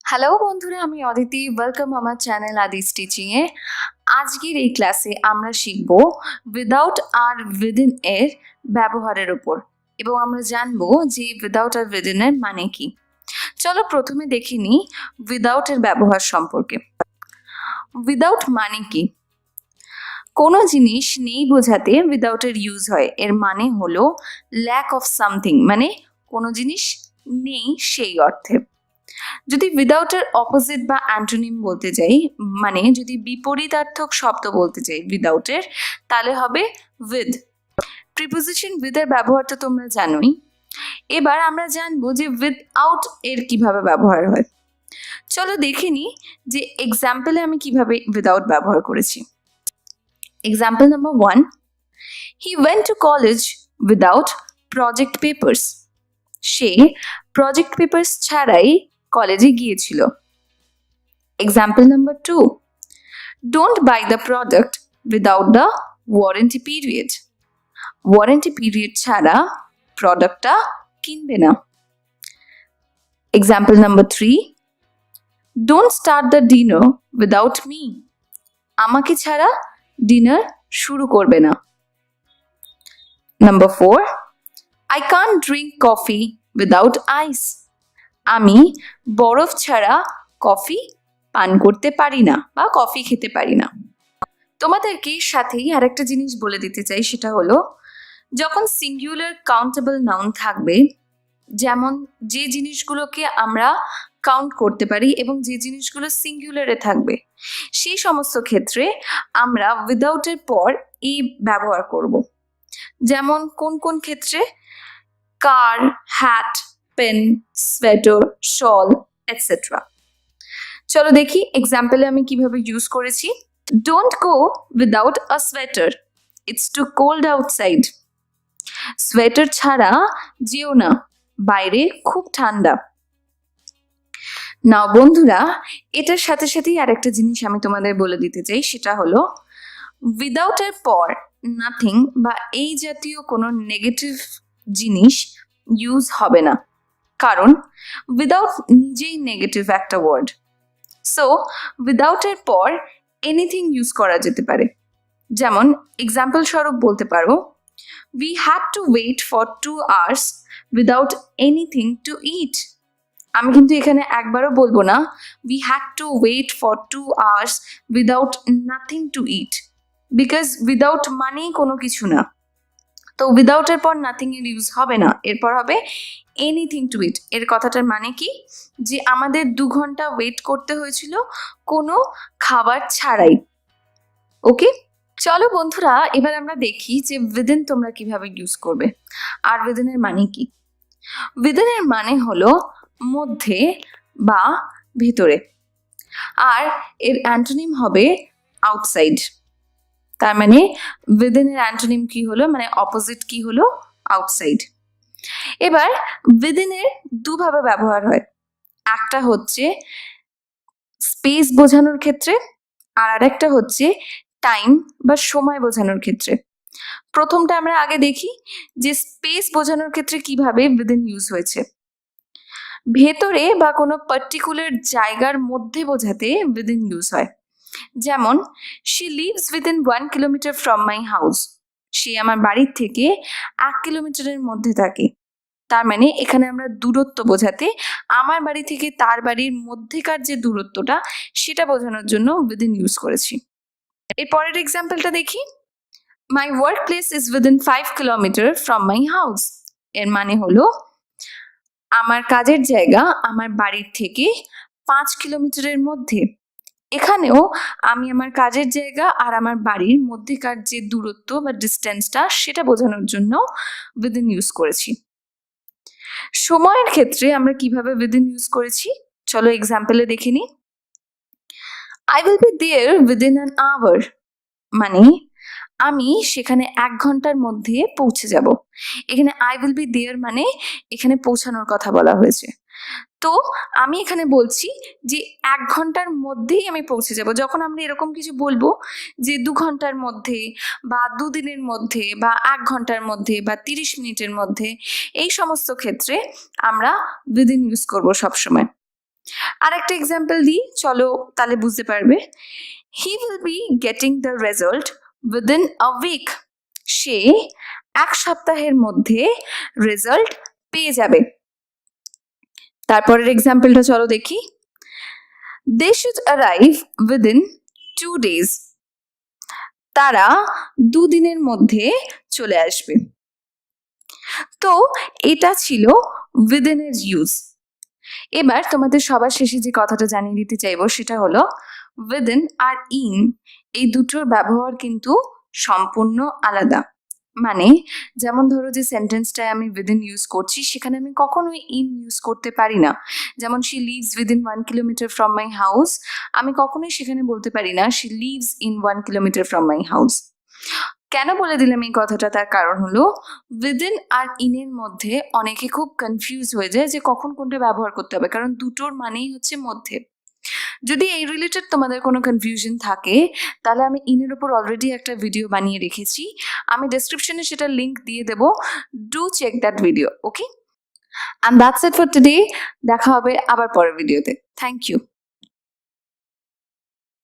Hello বন্ধুরা, আমি Aditi. Welcome আমার চ্যানেল আদিস টিচিং এ। আজকের এই ক্লাসে আমরা শিখব উইদাউট আর উইদিন এর ব্যবহারের উপর, এবং আমরা জানবো যে উইদাউট আর উইদিন এর মানে কি। চলো প্রথমে দেখে নিই উইদাউট এর ব্যবহার সম্পর্কে। উইদাউট মানে কি? কোনো জিনিস নেই বোঝাতে উইদাউট এর ইউজ হয়। এর মানে হলো ল্যাক অফ সামথিং, মানে কোনো জিনিস নেই সেই অর্থে। যদি উইদাউট এর অপোজিট বা অ্যান্টোনিম বলতে যাই, মানে যদি বিপরীতার্থক শব্দ বলতে চাই উইদাউট এর, তাহলে হবে উইথ। প্রিপোজিশন উইথ এর ব্যবহার তো তোমরা জানোই। এবার আমরা জানবো যে উইথআউট এর কিভাবে ব্যবহার হয়। চলো দেখে নিই যে এক্সাম্পলে আমি কিভাবে উইদাউট ব্যবহার করেছি। Example number 1, he went to college without project papers. Say project papers ছাড়াই কলেজে গিয়েছিল। Example number 2, don't by the product without the warranty period. Warranty period ছাড়া প্রোডাক্টটা কিনবে না। Example number 3, don't start the dinner without me. আমাকে ছাড়া dinner শুরু করবে না। Number 4, I can't drink coffee without ice. আমি বরফ ছাড়া কফি পান করতে পারি না বা কফি খেতে পারি না। তোমাদেরকে সাথেই আরেকটা জিনিস বলে দিতে চাই, সেটা হলো যখন সিঙ্গুলার কাউন্টেবল নাউন থাকবে, যেমন যে জিনিসগুলোকে আমরা কাউন্ট করতে পারি এবং যে জিনিসগুলো সিঙ্গুলারে থাকবে, সেই সমস্ত ক্ষেত্রে আমরা উইদাউট এর পর এই ব্যবহার করব। যেমন কোন কোন ক্ষেত্রে? Car, hat, pen, sweater, shawl, etcetera. চলো দেখি এক্সাম্পলে আমি কিভাবে ইউজ করেছি। Don't go without a sweater, it's too cold outside. Sweater ছাড়া যেও না, বাইরে খুব ঠান্ডা। নাও বন্ধুরা, এটার সাথে সাথেই আরেকটা জিনিস আমি তোমাদের বলে দিতে চাই, সেটা হলো উইদাউট এর পর নাথিং বা এই জাতীয় কোনো নেগেটিভ জিনিস ইউজ হবে না, কারণ উইদাউট নিজেই নেগেটিভ একটা ওয়ার্ড। সো উইদাউট এর পর এনিথিং ইউজ করা যেতে পারে। যেমন এক্সাম্পল স্বরূপ বলতে পারো, we had to wait for 2 hours without anything to eat. আমি কিন্তু এখানে একবারও বলবো না we had to wait for 2 hours without nothing to eat, because without মানেই কোনো কিছু না। তো উইদাউট এর পর নাথিং এর ইউজ হবে না, এরপর হবে এনিথিং টু ইট। এর কথাটার মানে কি, যে আমাদের 2 ঘন্টা ওয়েট করতে হয়েছিল কোনো খাবার ছাড়াই। ওকে, চলো বন্ধুরা এবার আমরা দেখি যে উইদিন তোমরা কিভাবে ইউজ করবে। আর উইদিন এর মানে কি? উইদিন এর মানে হলো মধ্যে বা ভিতরে, আর এর অ্যান্টোনিম হবে আউটসাইড। তার মানে উইদিন এর অ্যান্টোনিম কি হলো, মানে অপোজিট কি হলো? আউটসাইড। এবার উইদিন এর দুভাবে ব্যবহার হয়। একটা হচ্ছে স্পেস বোঝানোর ক্ষেত্রে, আর আরেকটা হচ্ছে টাইম বা সময় বোঝানোর ক্ষেত্রে। প্রথমটা আমরা আগে দেখি যে স্পেস বোঝানোর ক্ষেত্রে কিভাবে উইদিন ইউজ হয়েছে। ভেতরে বা কোনো পার্টিকুলার জায়গার মধ্যে বোঝাতে উইদিন ইউজ হয়। যেমন she lives within 1 kilometre from my house. সে আমার বাড়ির থেকে 1 কিলোমিটারের মধ্যে থাকে। তার মানে এখানে আমরা দূরত্ব বোঝাতে আমার বাড়ি থেকে তার বাড়ির মধ্যেকার যে দূরত্বটা, সেটা বোঝানোর জন্য উইদিন ইউজ করেছি। এর পরের এক্সাম্পলটা দেখি। My work place is within 5 kilometre from my house. এর মানে হলো আমার কাজের জায়গা আমার বাড়ির থেকে 5 কিলোমিটারের মধ্যে। এখানেও আমি আমার কাজের জায়গা আর আমার বাড়ির মধ্যেকার যে দূরত্ব বা ডিস্টেন্সটা, সেটা বোঝানোর জন্য উইদিন ইউজ করেছি। সময়ের ক্ষেত্রে আমরা কিভাবে উইদিন ইউজ করেছি, চলো এক্সাম্পলে দেখে নিই। I will be there within an hour, মানে আমি সেখানে 1 ঘন্টার মধ্যে পৌঁছে যাব। এখানে আই উইল বি দেয়ার মানে এখানে পৌঁছানোর কথা বলা হয়েছে। তো আমি এখানে বলছি যে 1 ঘন্টার মধ্যেই আমি পৌঁছে যাব। যখন আমরা এরকম কিছু বলবো যে 2 ঘন্টার মধ্যে বা 2 দিনের মধ্যে বা 1 ঘন্টার মধ্যে বা 30 মিনিটের মধ্যে, এই সমস্ত ক্ষেত্রে আমরা উইদিন ইউজ করব সবসময়। আর একটা এক্সাম্পল দিই, চলো তাহলে বুঝতে পারবে। He will be getting the result within a week. সে এক সপ্তাহের মধ্যে রেজাল্ট পেয়ে যাবে। তারপরের এক্সাম্পলটা চলো দেখি। They should arrive within 2 days। তারা 2 দিনের মধ্যে চলে আসবে। তো এটা ছিল উইদিন এর ইউজ। এবার তোমাদের সবার শেষে যে কথাটা জানিয়ে দিতে চাইবো সেটা হলো উইদিন আর ইন এই দুটোর ব্যবহার কিন্তু সম্পূর্ণ আলাদা। মানে যেমন ধরো যে সেন্টেন্সটায় আমি উইদিন ইউজ করছি সেখানে আমি কখনোই ইন ইউজ করতে পারি না। যেমন she lives within 1 kilometre from my house, আমি কখনোই সেখানে বলতে পারি না she lives in 1 kilometre from my house. কেন বলে দিলাম এই কথাটা, তার কারণ হলো উইদিন আর ইনের মধ্যে অনেকে খুব কনফিউজ হয়ে যায় যে কখন কোনটা ব্যবহার করতে হবে, কারণ দুটোর মানেই হচ্ছে মধ্যে। যদি এই রিলেটেড তোমাদের কোনো কনফিউশন থাকে তাহলে আমি ইনের উপর অলরেডি একটা ভিডিও বানিয়ে রেখেছি, আমি ডেসক্রিপশনে সেটা লিংক দিয়ে দেবো, do check that video. Okay, and that's it for today. দেখা হবে আবার পরের ভিডিওতে। Thank you.